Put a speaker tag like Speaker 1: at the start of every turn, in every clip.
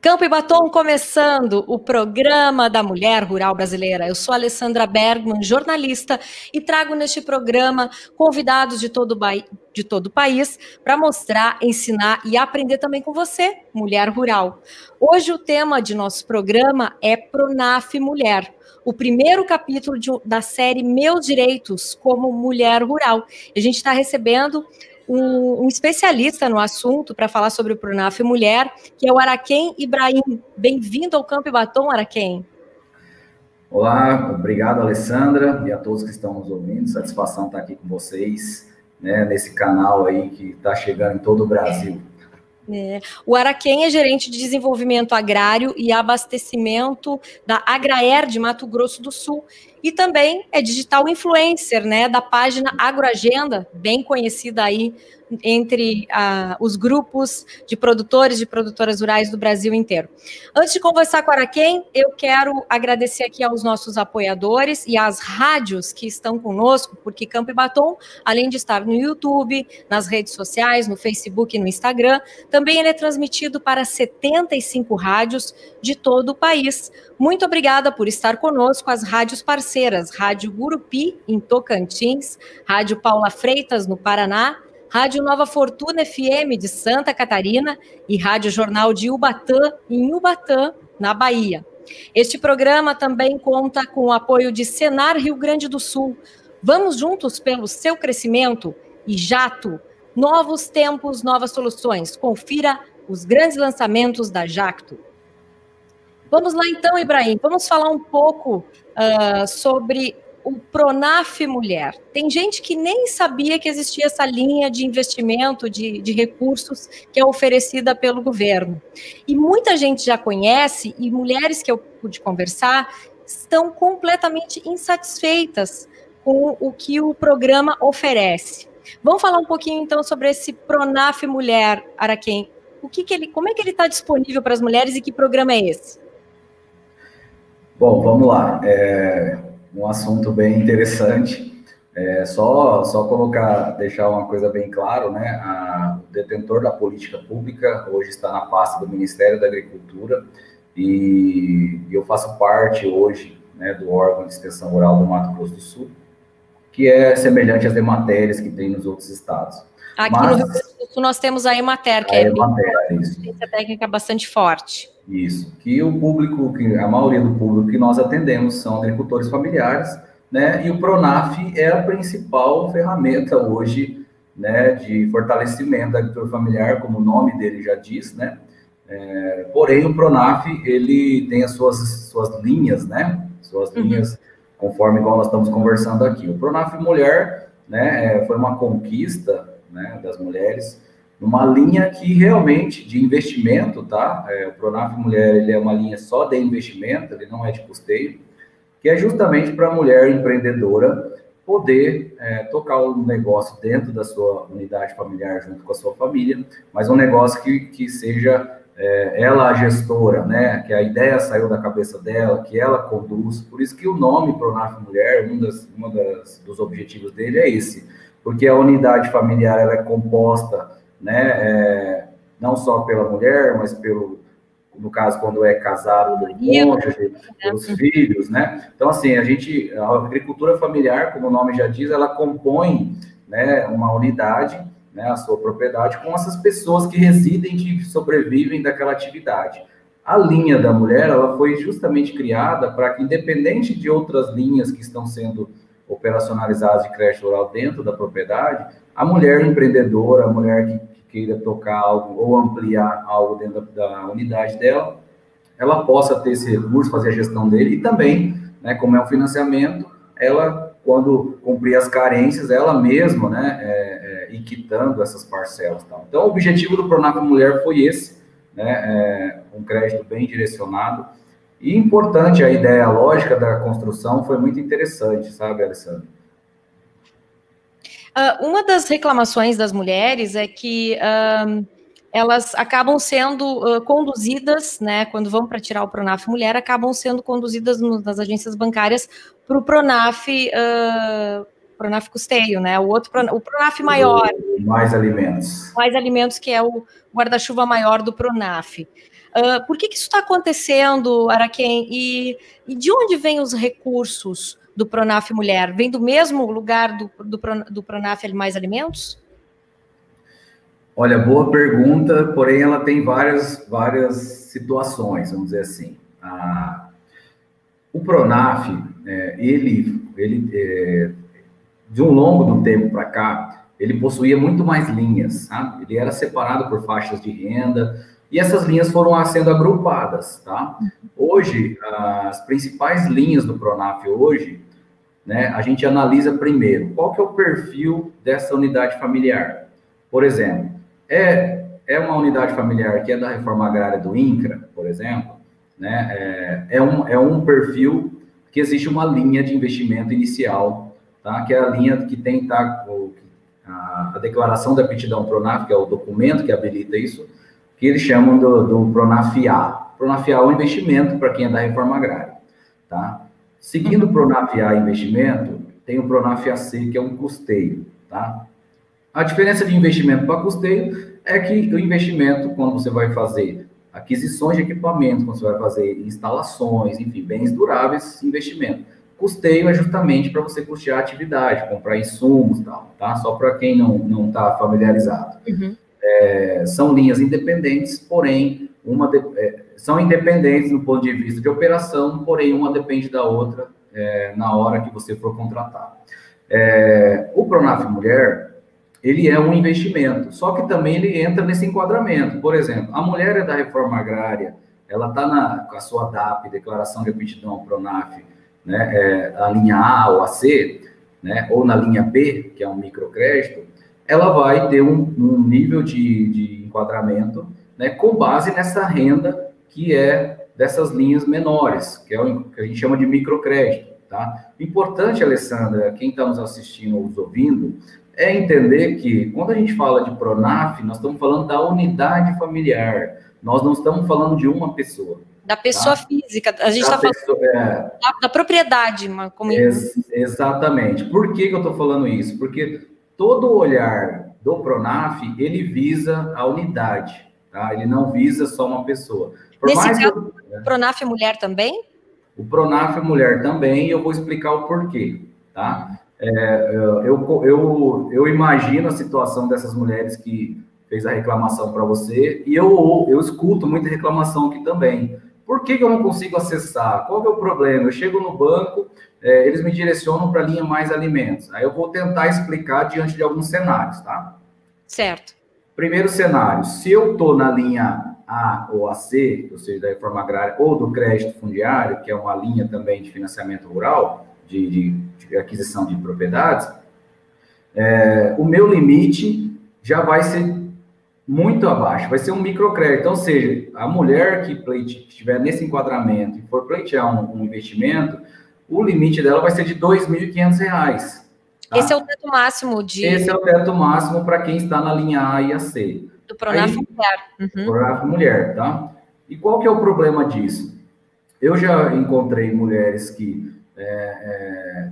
Speaker 1: Campo e Batom começando o programa da Mulher Rural Brasileira. Eu sou Alessandra Bergman, jornalista, e trago neste programa convidados de todo o país para mostrar, ensinar e aprender também com você, mulher rural. Hoje o tema de nosso programa é Pronaf Mulher, o primeiro capítulo da série Meus Direitos como Mulher Rural. A gente está recebendo um especialista no assunto para falar sobre o Pronaf Mulher, que é o Araquém Ibrahim. Bem-vindo ao Campo e Batom, Araquém.
Speaker 2: Olá, obrigado, Alessandra, e a todos que estão nos ouvindo. Satisfação estar aqui com vocês, né, nesse canal aí que está chegando em todo o Brasil.
Speaker 1: O Araquém é gerente de desenvolvimento agrário e abastecimento da Agraer de Mato Grosso do Sul e também é digital influencer, né, da página Agroagenda, bem conhecida aí entre os grupos de produtores e produtoras rurais do Brasil inteiro. Antes de conversar com o Araquém, eu quero agradecer aqui aos nossos apoiadores e às rádios que estão conosco, porque Campo e Batom, além de estar no YouTube, nas redes sociais, no Facebook e no Instagram, também ele é transmitido para 75 rádios de todo o país. Muito obrigada por estar conosco, as rádios parceiras, Rádio Gurupi, em Tocantins, Rádio Paula Freitas, no Paraná, Rádio Nova Fortuna FM, de Santa Catarina, e Rádio Jornal de Ubatã, em Ubatã, na Bahia. Este programa também conta com o apoio de Senar Rio Grande do Sul. Vamos juntos pelo seu crescimento. E Jato, novos tempos, novas soluções. Confira os grandes lançamentos da Jacto. Vamos lá então, Ibrahim, vamos falar um pouco sobre o Pronaf Mulher. Tem gente que nem sabia que existia essa linha de investimento de recursos que é oferecida pelo governo. E muita gente já conhece, e mulheres que eu pude conversar estão completamente insatisfeitas com o que o programa oferece. Vamos falar um pouquinho então sobre esse Pronaf Mulher, Araquém. Como é que ele está disponível para as mulheres e que programa é esse?
Speaker 2: Bom, vamos lá. Um assunto bem interessante. Só deixar uma coisa bem claro, né? O detentor da política pública hoje está na pasta do Ministério da Agricultura e eu faço parte hoje, né, do órgão de extensão rural do Mato Grosso do Sul, que é semelhante às EMATERs que tem nos outros estados.
Speaker 1: Aqui no Rio Grande do Sul nós temos a EMATER, que é uma assistência técnica bastante forte.
Speaker 2: Isso, que o público, a maioria do público que nós atendemos são agricultores familiares, né? E o Pronaf é a principal ferramenta hoje, né, de fortalecimento da agricultura familiar, como o nome dele já diz, né? Porém, o Pronaf, ele tem as suas linhas, né? Suas linhas, conforme igual nós estamos conversando aqui. O Pronaf Mulher, né, foi uma conquista, né, das mulheres, numa linha que realmente de investimento, tá? O Pronaf Mulher, ele é uma linha só de investimento, ele não é de custeio, que é justamente para a mulher empreendedora poder tocar o negócio dentro da sua unidade familiar, junto com a sua família, mas um negócio que seja ela a gestora, né? Que a ideia saiu da cabeça dela, que ela conduz. Por isso que o nome Pronaf Mulher, dos objetivos dele é esse, porque a unidade familiar ela é composta, né, não só pela mulher, mas no caso, quando é casado, pelo cônjuge, pelos filhos, né? Então, assim, a agricultura familiar, como o nome já diz, ela compõe, né, uma unidade, né, a sua propriedade, com essas pessoas que residem, que sobrevivem daquela atividade. A linha da mulher, ela foi justamente criada para que, independente de outras linhas que estão sendo operacionalizadas de creche rural dentro da propriedade, a mulher empreendedora, a mulher que queira tocar algo ou ampliar algo dentro da unidade dela, ela possa ter esse recurso, fazer a gestão dele e também, né, como é um financiamento, ela, quando cumprir as carências, ela mesma, né, ir quitando essas parcelas. Tal. Então, o objetivo do Pronaf Mulher foi esse, né, um crédito bem direcionado. E importante, a ideia, a lógica da construção foi muito interessante, sabe, Alessandra?
Speaker 1: Uma das reclamações das mulheres é que elas acabam sendo conduzidas, né, quando vão para tirar o Pronaf Mulher, acabam sendo conduzidas nas agências bancárias para o Pronaf Pronaf Custeio, né? O Pronaf maior.
Speaker 2: Mais alimentos.
Speaker 1: Mais alimentos, que é o guarda-chuva maior do Pronaf. Por que isso está acontecendo, Araquém? E de onde vêm os recursos do Pronaf Mulher? Vem do mesmo lugar do Pronaf Mais Alimentos?
Speaker 2: Olha, boa pergunta, porém ela tem várias situações, vamos dizer assim. O Pronaf, ele de um longo do tempo para cá, ele possuía muito mais linhas, sabe? Ele era separado por faixas de renda, e essas linhas foram sendo agrupadas, tá? Hoje, as principais linhas do Pronaf hoje, né, a gente analisa primeiro, qual que é o perfil dessa unidade familiar? Por exemplo, é uma unidade familiar que é da reforma agrária do INCRA, por exemplo, né, é um perfil que existe uma linha de investimento inicial, tá? Que é a linha que tem a declaração da aptidão Pronaf, que é o documento que habilita isso, que eles chamam do Pronaf-A. Pronaf-A é um investimento para quem é da reforma agrária, tá? Seguindo o Pronaf-A investimento, tem o Pronaf-AC, que é um custeio, tá? A diferença de investimento para custeio é que o investimento, quando você vai fazer aquisições de equipamentos, quando você vai fazer instalações, enfim, bens duráveis, investimento. Custeio é justamente para você custear a atividade, comprar insumos e tal, tá? Só para quem não está familiarizado.
Speaker 1: Uhum.
Speaker 2: São linhas independentes, porém, são independentes do ponto de vista de operação, porém, uma depende da outra na hora que você for contratar. O Pronaf Mulher, ele é um investimento, só que também ele entra nesse enquadramento. Por exemplo, a mulher é da reforma agrária, ela está com a sua DAP, Declaração de Aptidão ao Pronaf, né, a linha A ou a C, né, ou na linha B, que é um microcrédito, ela vai ter um nível de enquadramento, né, com base nessa renda que é dessas linhas menores, que é o que a gente chama de microcrédito, tá? Importante, Alessandra, quem está nos assistindo ou nos ouvindo, é entender que quando a gente fala de Pronaf, nós estamos falando da unidade familiar, nós não estamos falando de uma pessoa.
Speaker 1: Da pessoa física, a gente está falando da propriedade.
Speaker 2: Exatamente. Por que eu estou falando isso? Porque todo o olhar do Pronaf, ele visa a unidade, tá? Ele não visa só uma pessoa.
Speaker 1: Nesse caso, o Pronaf Mulher também?
Speaker 2: O Pronaf Mulher também, e eu vou explicar o porquê, tá? Eu imagino a situação dessas mulheres que fez a reclamação para você, e eu escuto muita reclamação aqui também. Por que eu não consigo acessar? Qual que é o problema? Eu chego no banco, eles me direcionam para a linha Mais Alimentos. Aí eu vou tentar explicar diante de alguns cenários, tá?
Speaker 1: Certo.
Speaker 2: Primeiro cenário, se eu estou na linha A ou AC, ou seja, da reforma agrária, ou do crédito fundiário, que é uma linha também de financiamento rural, de aquisição de propriedades, o meu limite já vai ser muito abaixo, vai ser um microcrédito. Ou seja, a mulher que estiver nesse enquadramento e for pleitear um investimento, o limite dela vai ser de R$ 2.500. Tá?
Speaker 1: Esse é o teto máximo
Speaker 2: Esse é o teto máximo para quem está na linha A e a C.
Speaker 1: Do Pronaf Mulher.
Speaker 2: Uhum. Pronaf Mulher, tá? E qual que é o problema disso? Eu já encontrei mulheres que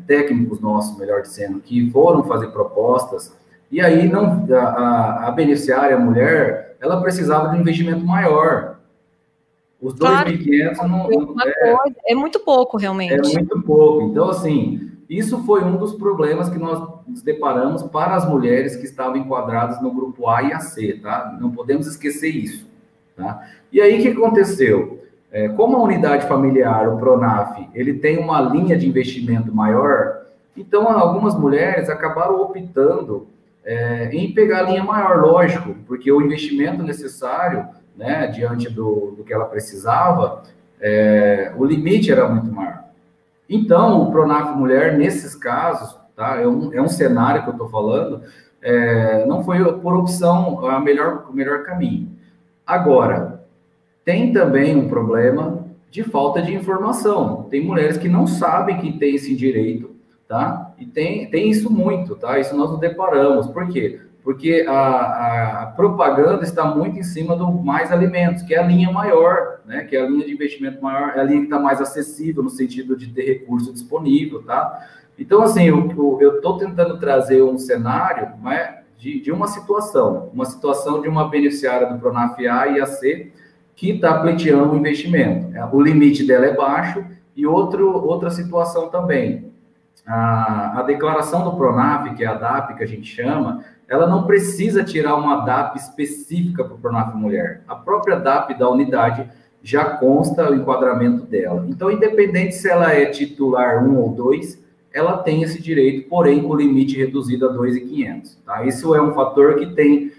Speaker 2: técnicos nossos, melhor dizendo, que foram fazer propostas, e aí a beneficiária, a mulher, ela precisava de um investimento maior. Os 2.500 não
Speaker 1: é muito pouco, realmente.
Speaker 2: É muito pouco. Então, assim, isso foi um dos problemas que nós nos deparamos para as mulheres que estavam enquadradas no grupo A e a C, tá? Não podemos esquecer isso, tá? E aí, o que aconteceu? Como a unidade familiar, o Pronaf, ele tem uma linha de investimento maior, então algumas mulheres acabaram optando em pegar a linha maior, lógico, porque o investimento necessário, né, diante do que ela precisava, o limite era muito maior. Então, o Pronaf Mulher, nesses casos, tá, é um cenário que eu estou falando, não foi por opção o melhor caminho. Agora, tem também um problema de falta de informação. Tem mulheres que não sabem que tem esse direito, tá? E tem isso muito, tá? Isso nós nos deparamos. Por quê? Porque a propaganda está muito em cima do Mais Alimentos, que é a linha maior, né? Que é a linha de investimento maior, é a linha que está mais acessível no sentido de ter recurso disponível, tá? Então, assim, eu estou tentando trazer um cenário, né, de uma situação de uma beneficiária do Pronaf A e AC que está pleiteando um investimento. O limite dela é baixo e outra situação também. A declaração do Pronaf, que é a DAP que a gente chama, ela não precisa tirar uma DAP específica para o Pronaf Mulher. A própria DAP da unidade já consta o enquadramento dela. Então, independente se ela é titular 1 ou 2, ela tem esse direito, porém com limite reduzido a 2.500. Tá? Isso é um fator que tem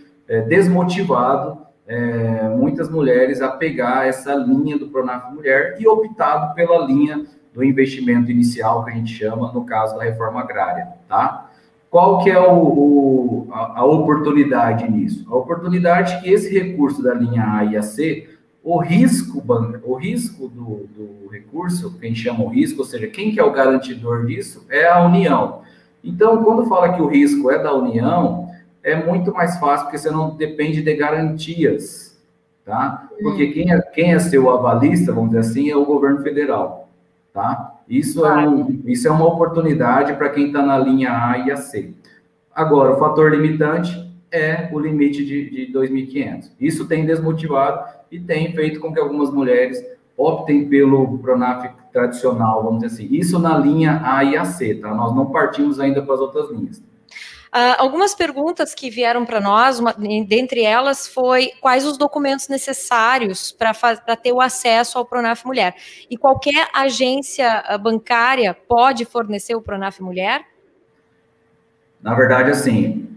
Speaker 2: desmotivado muitas mulheres a pegar essa linha do Pronaf Mulher e optado pela linha do investimento inicial, que a gente chama, no caso da reforma agrária. Tá? Qual que é a oportunidade nisso? A oportunidade é que esse recurso da linha A e a C, o risco do recurso, quem chama o risco, ou seja, quem que é o garantidor disso, é a União. Então, quando fala que o risco é da União, é muito mais fácil, porque você não depende de garantias, tá? Porque quem é seu avalista, vamos dizer assim, é o governo federal, tá? Isso é uma oportunidade para quem está na linha A e a C. Agora, o fator limitante é o limite de 2.500. Isso tem desmotivado e tem feito com que algumas mulheres optem pelo Pronaf tradicional, vamos dizer assim. Isso na linha A e a C, tá? Nós não partimos ainda para as outras linhas.
Speaker 1: Algumas perguntas que vieram para nós, dentre elas foi quais os documentos necessários para ter o acesso ao Pronaf Mulher. E qualquer agência bancária pode fornecer o Pronaf Mulher?
Speaker 2: Na verdade, assim,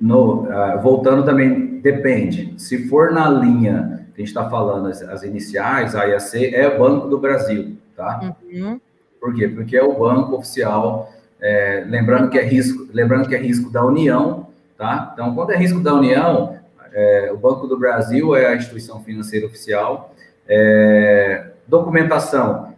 Speaker 2: voltando também, depende. Se for na linha que a gente está falando, as iniciais, A e a C, é Banco do Brasil, tá?
Speaker 1: Uhum.
Speaker 2: Por quê? Porque é o banco oficial, lembrando que é risco da União, tá? Então, quando é risco da União, o Banco do Brasil é a instituição financeira oficial. Documentação,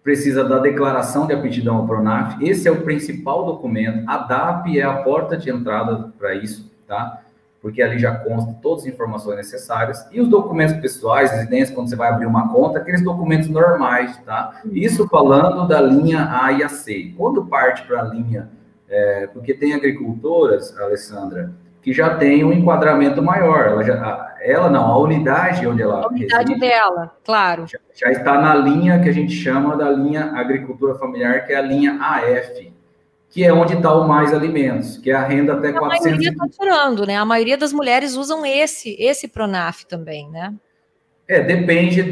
Speaker 2: precisa da declaração de aptidão ao Pronaf, esse é o principal documento. A DAP é a porta de entrada para isso, tá? Porque ali já consta todas as informações necessárias. E os documentos pessoais, residência, quando você vai abrir uma conta, aqueles documentos normais, tá? Isso falando da linha A e a C. Quando parte para a linha, porque tem agricultoras, Alessandra, que já tem um enquadramento maior. A unidade onde ela...
Speaker 1: A unidade dela, claro.
Speaker 2: Já está na linha que a gente chama da linha agricultura familiar, que é a linha AF, que é onde está o Mais Alimentos, que é a renda até 400... A maioria
Speaker 1: está tirando, né? A maioria das mulheres usam esse Pronaf também, né?
Speaker 2: Depende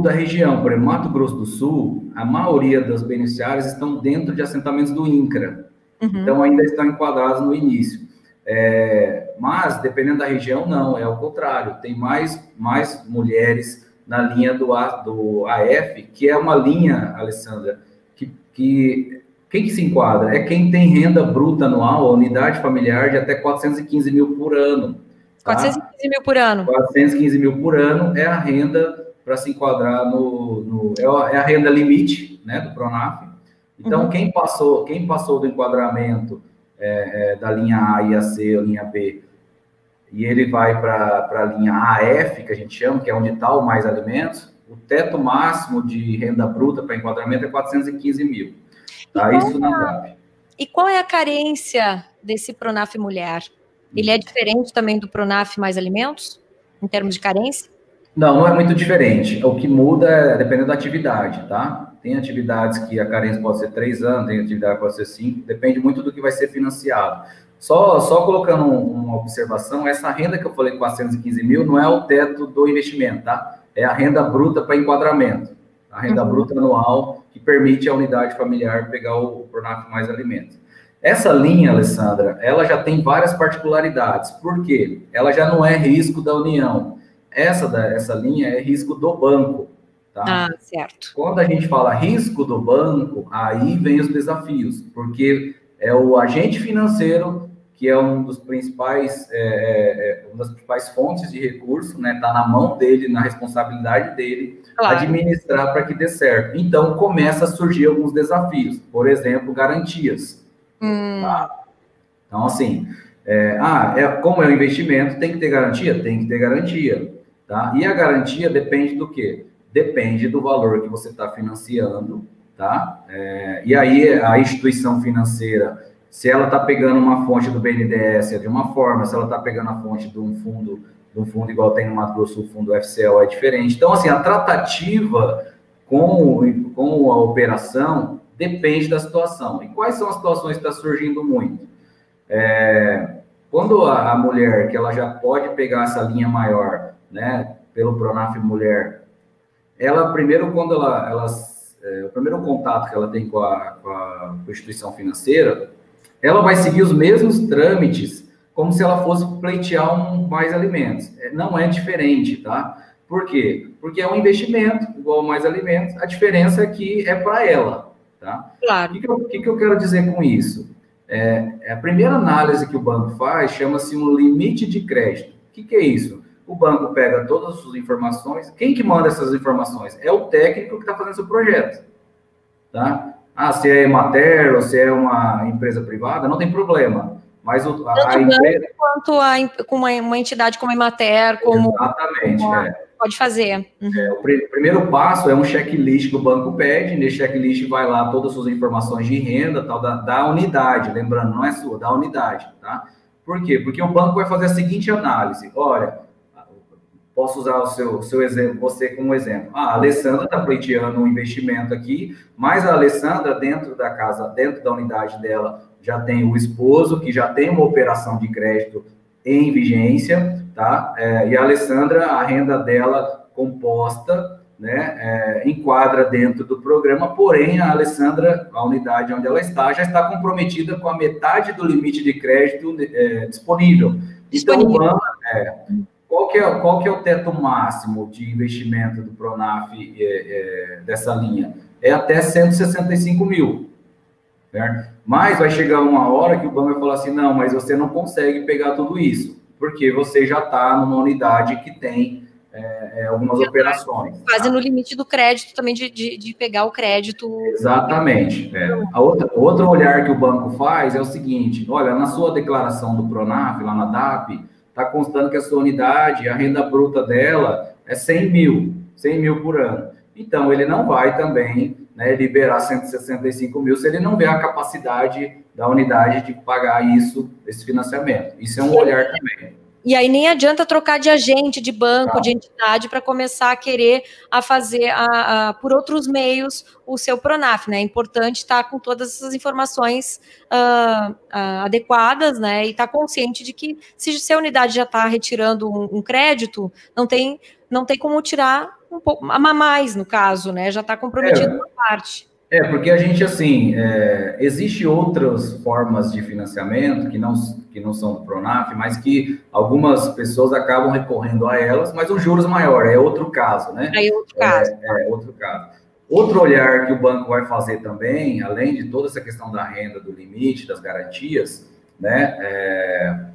Speaker 2: da região. Por exemplo, Mato Grosso do Sul, a maioria das beneficiárias estão dentro de assentamentos do INCRA. Uhum. Então, ainda estão enquadrados no início. Mas, dependendo da região, não. É o contrário. Tem mais mulheres na linha do AF, que é uma linha, Alessandra, quem que se enquadra? É quem tem renda bruta anual, a unidade familiar de até 415 mil por ano. Tá?
Speaker 1: 415 mil por ano.
Speaker 2: 415 mil por ano é a renda para se enquadrar é a renda limite, né, do Pronaf. Então, quem passou do enquadramento da linha A e a C, a linha B, e ele vai para a linha AF, que a gente chama, que é onde está o Mais Alimentos, o teto máximo de renda bruta para enquadramento é 415 mil. Tá? Isso na DAP.
Speaker 1: E qual é a carência desse Pronaf Mulher? Ele é diferente também do Pronaf Mais Alimentos, em termos de carência?
Speaker 2: Não é muito diferente. O que muda é dependendo da atividade, tá? Tem atividades que a carência pode ser 3 anos, tem atividade que pode ser 5, depende muito do que vai ser financiado. Só colocando uma observação, essa renda que eu falei, 415 mil, não é o teto do investimento, tá? É a renda bruta para enquadramento. A renda bruta anual que permite a unidade familiar pegar o Pronaf Mais Alimentos. Essa linha, Alessandra, ela já tem várias particularidades. Por quê? Ela já não é risco da União. Essa linha é risco do banco. Tá?
Speaker 1: Certo.
Speaker 2: Quando a gente fala risco do banco, aí vem os desafios, porque é o agente financeiro que é uma das principais fontes de recurso, né? Está na mão dele, na responsabilidade dele, claro, administrar para que dê certo. Então, começa a surgir alguns desafios. Por exemplo, garantias. Tá? Então, assim, como é um investimento, tem que ter garantia? Tem que ter garantia. Tá? E a garantia depende do quê? Depende do valor que você está financiando, tá? E aí a instituição financeira, se ela está pegando uma fonte do BNDES é de uma forma, se ela está pegando a fonte de um fundo igual tem no Mato Grosso, o fundo FCL é diferente. Então, assim, a tratativa com a operação depende da situação. E quais são as situações que estão surgindo muito? Quando a mulher, que ela já pode pegar essa linha maior, né, pelo Pronaf Mulher, ela primeiro, quando o primeiro contato que ela tem com a instituição financeira, ela vai seguir os mesmos trâmites como se ela fosse pleitear Mais Alimentos. Não é diferente, tá? Por quê? Porque é um investimento, igual Mais Alimentos, a diferença é que é para ela, tá?
Speaker 1: Claro.
Speaker 2: O que eu quero dizer com isso? A primeira análise que o banco faz chama-se um limite de crédito. O que é isso? O banco pega todas as suas informações. Quem que manda essas informações? É o técnico que está fazendo seu projeto, tá? Se é Emater ou se é uma empresa privada, não tem problema. Mas a empresa...
Speaker 1: Quanto com uma entidade como a Emater, como...
Speaker 2: Exatamente,
Speaker 1: pode fazer. Uhum.
Speaker 2: O primeiro passo é um checklist que o banco pede. Nesse checklist vai lá todas as suas informações de renda, tal, da unidade. Lembrando, não é sua, da unidade, tá? Por quê? Porque o banco vai fazer a seguinte análise. Olha, posso usar o seu exemplo, você como exemplo. A Alessandra está pleiteando um investimento aqui, mas a Alessandra, dentro da casa, dentro da unidade dela, já tem o esposo, que já tem uma operação de crédito em vigência, tá? E a Alessandra, a renda dela composta, né, enquadra dentro do programa, porém a Alessandra, a unidade onde ela está, já está comprometida com a metade do limite de crédito disponível. Então, o banco, qual que é o teto máximo de investimento do Pronaf dessa linha? É até 165 mil. Certo? Mas vai chegar uma hora que o banco vai falar assim, não, mas você não consegue pegar tudo isso, porque você já está numa unidade que tem algumas operações.
Speaker 1: Quase no limite do crédito também, de pegar o crédito.
Speaker 2: Exatamente. Outro olhar que o banco faz é o seguinte, olha, na sua declaração do Pronaf, lá na DAP, está constando que a sua unidade, a renda bruta dela é 100 mil por ano. Então, ele não vai também, né, liberar 165 mil se ele não vê a capacidade da unidade de pagar esse financiamento. Isso é um olhar também.
Speaker 1: E aí nem adianta trocar de agente, de banco, de entidade, para começar a querer fazer por outros meios o seu Pronaf, né? É importante estar com todas essas informações adequadas, né? E estar consciente de que se a unidade já está retirando um crédito, não tem como tirar um pouco a mais, no caso, né? Já está comprometido uma parte.
Speaker 2: Porque a gente, assim, existe outras formas de financiamento que não são do Pronaf, mas que algumas pessoas acabam recorrendo a elas, mas os juros maior, é outro caso, né?
Speaker 1: É outro caso.
Speaker 2: Outro caso. Outro olhar que o banco vai fazer também, além de toda essa questão da renda, do limite, das garantias, né?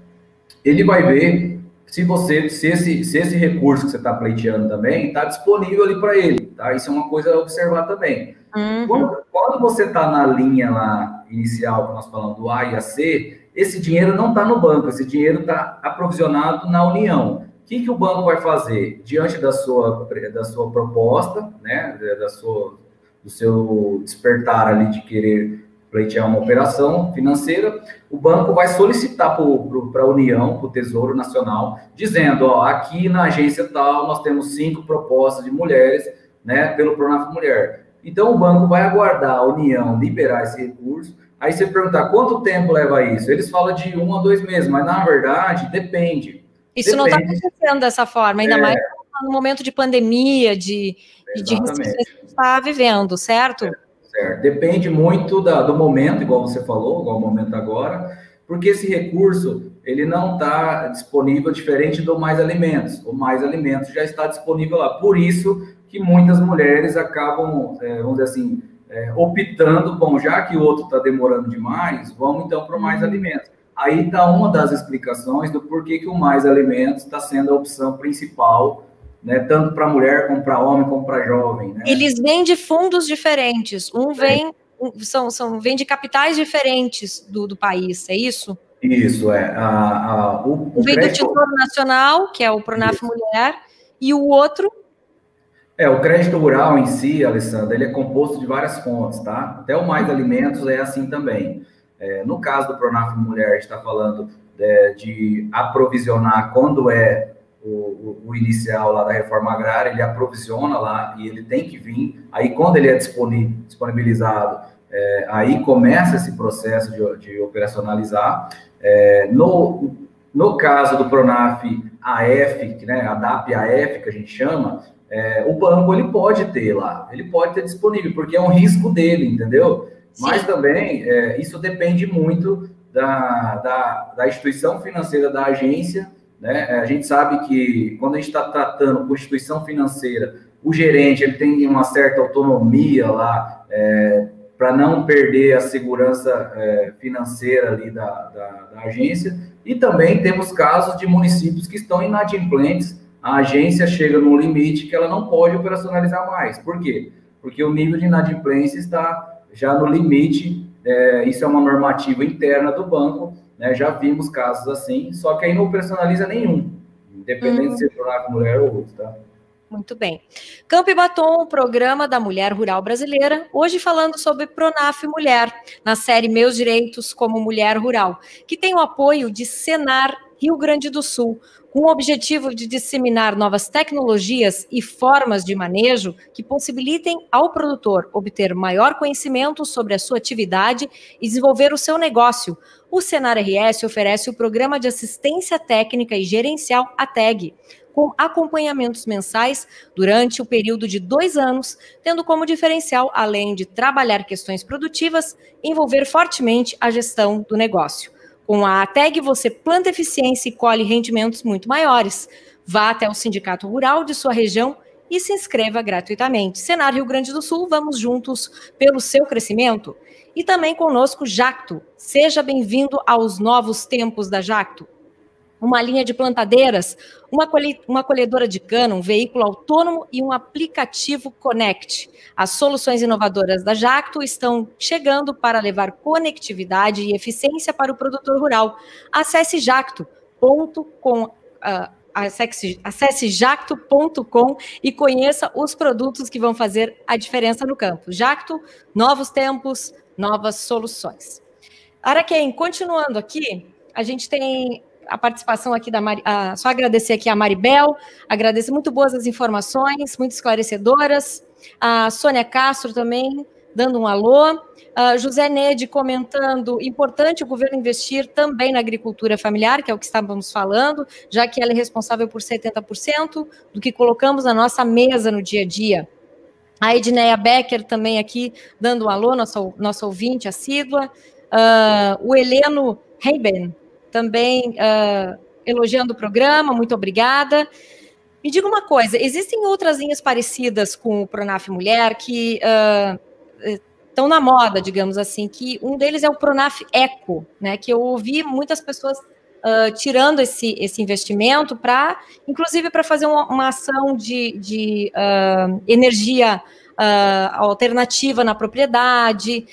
Speaker 2: Ele vai ver se esse recurso que você está pleiteando também está disponível ali para ele, tá? Isso é uma coisa a observar também.
Speaker 1: Uhum.
Speaker 2: Quando você está na linha lá inicial, que nós falamos do A e a C, esse dinheiro não está no banco, esse dinheiro está aprovisionado na União. O que o banco vai fazer? Diante da sua proposta, né, do seu despertar ali de querer pleitear uma operação financeira, o banco vai solicitar para a União, para o Tesouro Nacional, dizendo, aqui na agência tal, nós temos 5 propostas de mulheres, né, pelo Pronaf Mulher. Então, o banco vai aguardar a União liberar esse recurso. Aí você perguntar, quanto tempo leva isso? Eles falam de 1 a 2 meses, mas, na verdade, depende.
Speaker 1: Isso não está acontecendo dessa forma, ainda mais no momento de pandemia, de restrições que a gente está vivendo, certo?
Speaker 2: Certo. Depende muito do momento, igual você falou, igual o momento agora, porque esse recurso, ele não está disponível diferente do Mais Alimentos. O Mais Alimentos já está disponível lá. Por isso que muitas mulheres acabam, vamos dizer assim, optando, bom, já que o outro está demorando demais, vamos então para o Mais Alimentos. Aí está uma das explicações do porquê que o Mais Alimentos está sendo a opção principal, né, tanto para mulher, como para homem, como para jovem. Né?
Speaker 1: Eles vêm de fundos diferentes, vem de capitais diferentes do país, é isso?
Speaker 2: Isso,
Speaker 1: Vem do Tesouro Nacional, que é o Pronaf Mulher, e o outro?
Speaker 2: O crédito rural em si, Alessandra, ele é composto de várias fontes, tá? Até o Mais Alimentos é assim também. No caso do Pronaf Mulher, a gente está falando de aprovisionar quando é o inicial lá da reforma agrária, ele aprovisiona lá e ele tem que vir. Aí, quando ele é disponibilizado, aí começa esse processo de operacionalizar. No caso do Pronaf AF, né, a DAP-AF, que a gente chama, o banco ele pode ter lá, ele pode ter disponível, porque é um risco dele, entendeu? Sim. Mas também isso depende muito da instituição financeira da agência, né? A gente sabe que quando a gente está tratando com instituição financeira, o gerente ele tem uma certa autonomia lá para não perder a segurança financeira ali da agência, e também temos casos de municípios que estão inadimplentes. A agência chega num limite que ela não pode operacionalizar mais. Por quê? Porque o nível de inadimplência está já no limite, isso é uma normativa interna do banco, né? Já vimos casos assim, só que aí não operacionaliza nenhum, independente de ser Pronaf Mulher ou outro, tá?
Speaker 1: Muito bem. Campo e Batom, o programa da mulher rural brasileira, hoje falando sobre Pronaf Mulher, na série Meus Direitos como Mulher Rural, que tem o apoio de Senar Rio Grande do Sul, com o objetivo de disseminar novas tecnologias e formas de manejo que possibilitem ao produtor obter maior conhecimento sobre a sua atividade e desenvolver o seu negócio. O Senar RS oferece o Programa de Assistência Técnica e Gerencial ATEG, com acompanhamentos mensais durante o período de 2 anos, tendo como diferencial, além de trabalhar questões produtivas, envolver fortemente a gestão do negócio. Com a ATEG, você planta eficiência e colhe rendimentos muito maiores. Vá até o sindicato rural de sua região e se inscreva gratuitamente. Senar Rio Grande do Sul, vamos juntos pelo seu crescimento. E também conosco, Jacto. Seja bem-vindo aos novos tempos da Jacto. Uma linha de plantadeiras, uma colhedora de cana, um veículo autônomo e um aplicativo Connect. As soluções inovadoras da Jacto estão chegando para levar conectividade e eficiência para o produtor rural. Acesse jacto.com, acesse jacto.com e conheça os produtos que vão fazer a diferença no campo. Jacto, novos tempos, novas soluções. Araquém, continuando aqui, a gente tem a participação aqui da só agradecer aqui a Maribel, agradeço, muito boas as informações, muito esclarecedoras, a Sônia Castro também, dando um alô, José Nede comentando, importante o governo investir também na agricultura familiar, que é o que estávamos falando, já que ela é responsável por 70% do que colocamos na nossa mesa no dia a dia. A Edneia Becker também aqui, dando um alô, nossa ouvinte assídua, o Heleno Reiben, também elogiando o programa, muito obrigada. Me diga uma coisa, existem outras linhas parecidas com o Pronaf Mulher que estão na moda, digamos assim, que um deles é o Pronaf Eco, né, que eu ouvi muitas pessoas tirando esse investimento inclusive para fazer uma ação de energia alternativa na propriedade.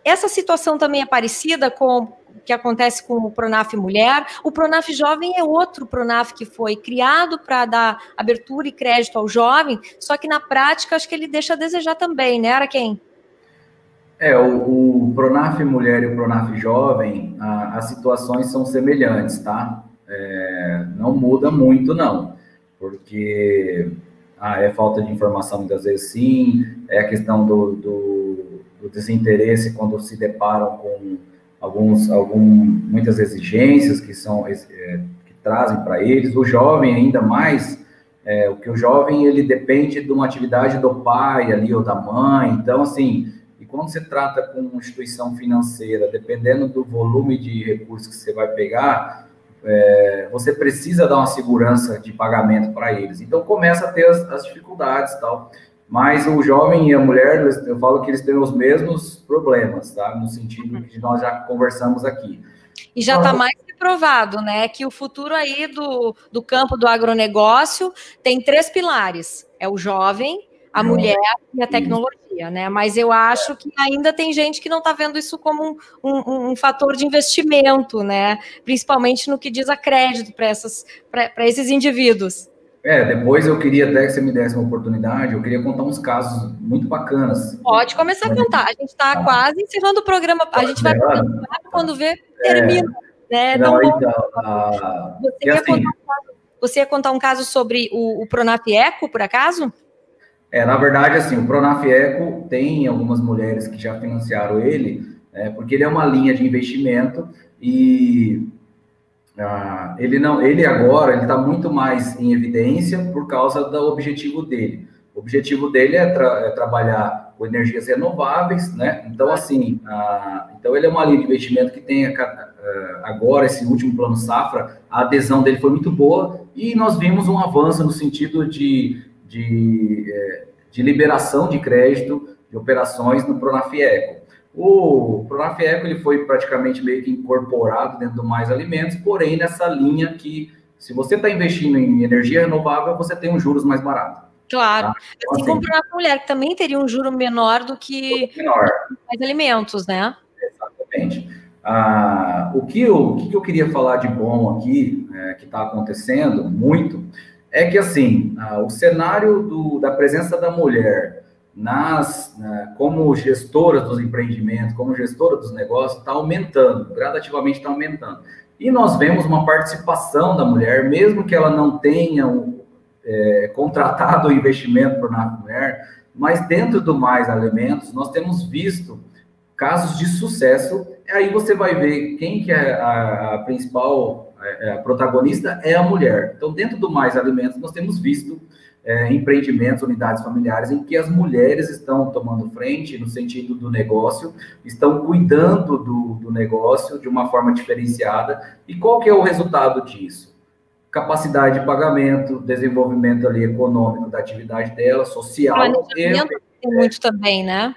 Speaker 1: Essa situação também é parecida com que acontece com o Pronaf Mulher. O Pronaf Jovem é outro Pronaf que foi criado para dar abertura e crédito ao jovem, só que na prática acho que ele deixa a desejar também, né, Araquém?
Speaker 2: O Pronaf Mulher e o Pronaf Jovem, as situações são semelhantes, tá? Não muda muito, não, porque é falta de informação muitas vezes, sim, é a questão do desinteresse quando se deparam com muitas exigências que trazem para eles. O jovem ainda mais, porque o jovem ele depende de uma atividade do pai ali ou da mãe, então assim, e quando se trata com uma instituição financeira, dependendo do volume de recursos que você vai pegar, você precisa dar uma segurança de pagamento para eles, então começa a ter as dificuldades e tal. Mas o jovem e a mulher, eu falo que eles têm os mesmos problemas, tá? No sentido que nós já conversamos aqui.
Speaker 1: E já está mais que provado, né? Que o futuro aí do campo do agronegócio tem 3 pilares. É o jovem, a mulher e a tecnologia, né? Mas eu acho que ainda tem gente que não está vendo isso como um fator de investimento, né? Principalmente no que diz a crédito para esses indivíduos.
Speaker 2: Depois eu queria até que você me desse uma oportunidade, eu queria contar uns casos muito bacanas.
Speaker 1: Pode começar a contar. A gente está quase encerrando o programa. A gente vai quando vê, termina. Né?
Speaker 2: Não,
Speaker 1: Então,
Speaker 2: então,
Speaker 1: você ia contar um caso sobre o Pronaf Eco, por acaso?
Speaker 2: Na verdade, assim, o Pronaf Eco tem algumas mulheres que já financiaram ele, porque ele é uma linha de investimento e ele agora está muito mais em evidência por causa do objetivo dele. O objetivo dele é trabalhar com energias renováveis, né? Então, assim, então ele é uma linha de investimento que tem agora, esse último plano safra, a adesão dele foi muito boa e nós vimos um avanço no sentido de liberação de crédito, de operações no Pronaf Eco. O Pronaf Eco ele foi praticamente meio que incorporado dentro do Mais Alimentos, porém nessa linha que, se você está investindo em energia renovável, você tem um juros mais barato.
Speaker 1: Claro. Tá? Então, assim como para a mulher, que também teria um juro menor do que Mais Alimentos, né?
Speaker 2: Exatamente. O que eu queria falar de bom aqui, que está acontecendo muito, é que, assim, o cenário da presença da mulher como gestora dos empreendimentos, como gestora dos negócios, está aumentando, gradativamente está aumentando. E nós vemos uma participação da mulher, mesmo que ela não tenha contratado o investimento por na mulher, mas dentro do Mais Alimentos, nós temos visto casos de sucesso. Aí você vai ver quem que é a principal protagonista é a mulher. Então, dentro do Mais Alimentos, nós temos visto empreendimentos, unidades familiares, em que as mulheres estão tomando frente no sentido do negócio, estão cuidando do negócio de uma forma diferenciada. E qual que é o resultado disso? Capacidade de pagamento, desenvolvimento ali econômico da atividade dela, social.
Speaker 1: Planejamento tem muito também, né?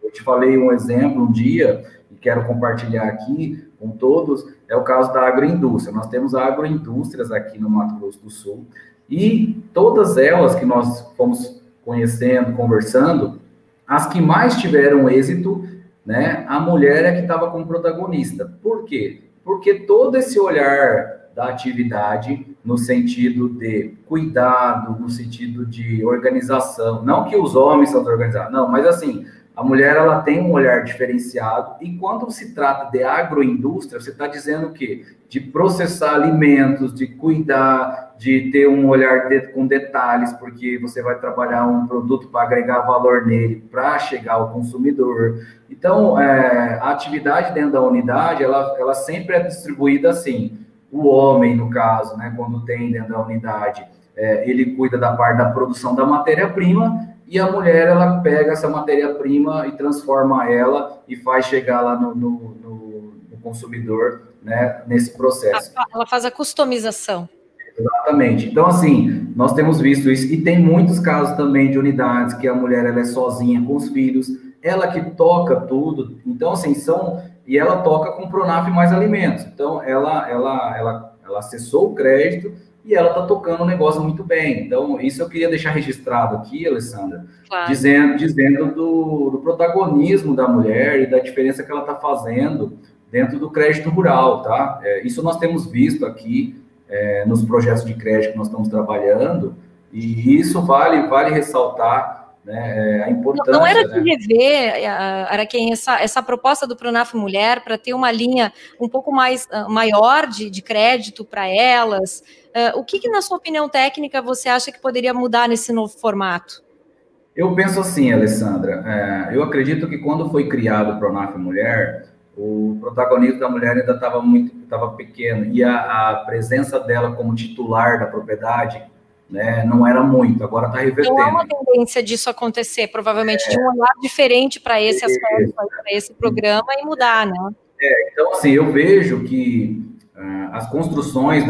Speaker 2: Eu te falei um exemplo um dia, e quero compartilhar aqui com todos, é o caso da agroindústria. Nós temos agroindústrias aqui no Mato Grosso do Sul, e todas elas que nós fomos conhecendo, conversando, as que mais tiveram êxito, né, a mulher é que estava como protagonista. Por quê? Porque todo esse olhar da atividade no sentido de cuidado, no sentido de organização, não que os homens são desorganizados, não, mas assim, a mulher ela tem um olhar diferenciado, e quando se trata de agroindústria, você está dizendo o quê? De processar alimentos, de cuidar, de ter um olhar com detalhes, porque você vai trabalhar um produto para agregar valor nele, para chegar ao consumidor. Então, a atividade dentro da unidade, ela sempre é distribuída assim. O homem, no caso, né, quando tem dentro da unidade, ele cuida da parte da produção da matéria-prima, e a mulher, ela pega essa matéria-prima e transforma ela e faz chegar lá no consumidor, né, nesse processo.
Speaker 1: Ela faz a customização.
Speaker 2: Exatamente. Então, assim, nós temos visto isso, e tem muitos casos também de unidades que a mulher ela é sozinha com os filhos, ela que toca tudo. Então, assim, e ela toca com o Pronaf Mais Alimentos. Então, ela acessou o crédito e ela está tocando o negócio muito bem. Então, isso eu queria deixar registrado aqui, Alessandra, claro, dizendo do protagonismo da mulher e da diferença que ela está fazendo dentro do crédito rural, tá? Isso nós temos visto aqui nos projetos de crédito que nós estamos trabalhando, e isso vale ressaltar, né, a importância.
Speaker 1: Não era de rever, Araquém, essa proposta do Pronaf Mulher para ter uma linha um pouco mais maior de crédito para elas? O que, na sua opinião técnica, você acha que poderia mudar nesse novo formato?
Speaker 2: Eu penso assim, Alessandra, eu acredito que quando foi criado o Pronaf Mulher, o protagonismo da mulher ainda estava pequeno, e a presença dela como titular da propriedade, né, não era muito, agora está revertendo.
Speaker 1: Não há uma tendência disso acontecer, provavelmente, de um olhar diferente para esse aspecto, para esse programa, e mudar, né?
Speaker 2: Então, assim, eu vejo que as construções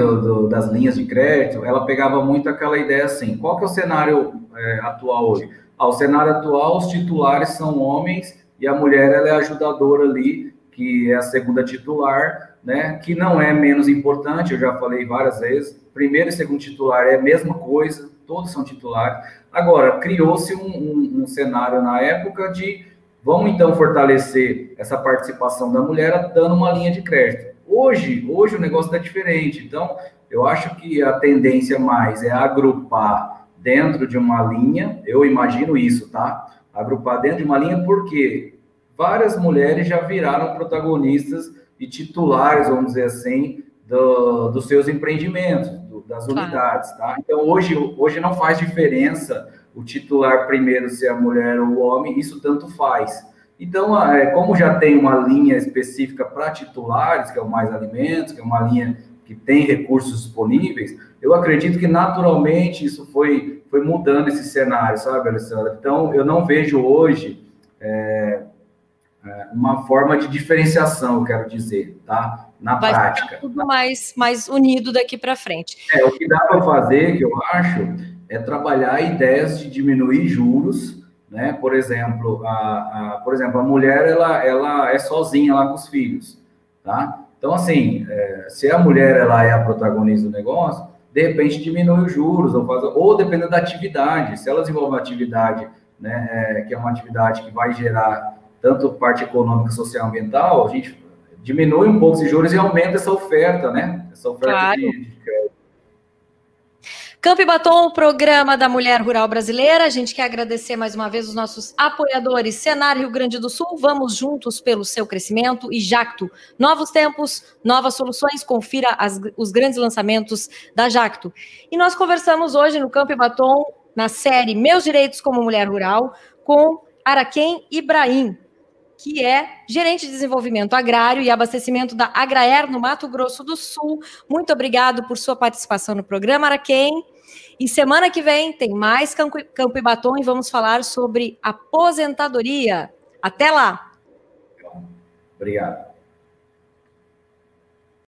Speaker 2: das linhas de crédito, ela pegava muito aquela ideia assim, qual que é o cenário atual hoje? O cenário atual, os titulares são homens, e a mulher ela é a ajudadora ali, que é a segunda titular, né, que não é menos importante, eu já falei várias vezes, primeiro e segundo titular é a mesma coisa, todos são titulares. Agora, criou-se um cenário na época de, vamos então fortalecer essa participação da mulher dando uma linha de crédito. Hoje o negócio está diferente, então Eu acho que a tendência mais é agrupar dentro de uma linha, eu imagino isso, tá? Agrupar dentro de uma linha porque várias mulheres já viraram protagonistas e titulares, vamos dizer assim, dos seus empreendimentos, das unidades, tá? Então, hoje não faz diferença o titular primeiro ser a mulher ou o homem, isso tanto faz. Então, como já tem uma linha específica para titulares, que é o Mais Alimentos, que é uma linha que tem recursos disponíveis, eu acredito que naturalmente isso foi mudando esse cenário, sabe, Alessandra? Então, eu não vejo hoje uma forma de diferenciação, eu quero dizer, tá? Na prática.
Speaker 1: Vai ficar tudo mais unido daqui para frente.
Speaker 2: O que dá para fazer, que eu acho, é trabalhar ideias de diminuir juros, né? Por exemplo, a mulher, ela é sozinha lá com os filhos, tá? Então, assim, se a mulher, ela é a protagonista do negócio, de repente diminui os juros, ou dependendo da atividade, se ela desenvolve uma atividade, né, que é uma atividade que vai gerar tanto parte econômica, social, ambiental, a gente diminui um pouco esses juros e aumenta essa oferta, né? Essa oferta
Speaker 1: claro.
Speaker 2: de crédito.
Speaker 1: Campo e Batom, o programa da Mulher Rural Brasileira. A gente quer agradecer mais uma vez os nossos apoiadores Senar Rio Grande do Sul. Vamos juntos pelo seu crescimento. E Jacto, novos tempos, novas soluções. Confira os grandes lançamentos da Jacto. E nós conversamos hoje no Campo e Batom, na série Meus Direitos como Mulher Rural, com Araquém Ibrahim, que é gerente de desenvolvimento agrário e abastecimento da Agraer no Mato Grosso do Sul. Muito obrigado por sua participação no programa, Araquém. E semana que vem tem mais Campo e Batom e vamos falar sobre aposentadoria. Até lá!
Speaker 2: Obrigado.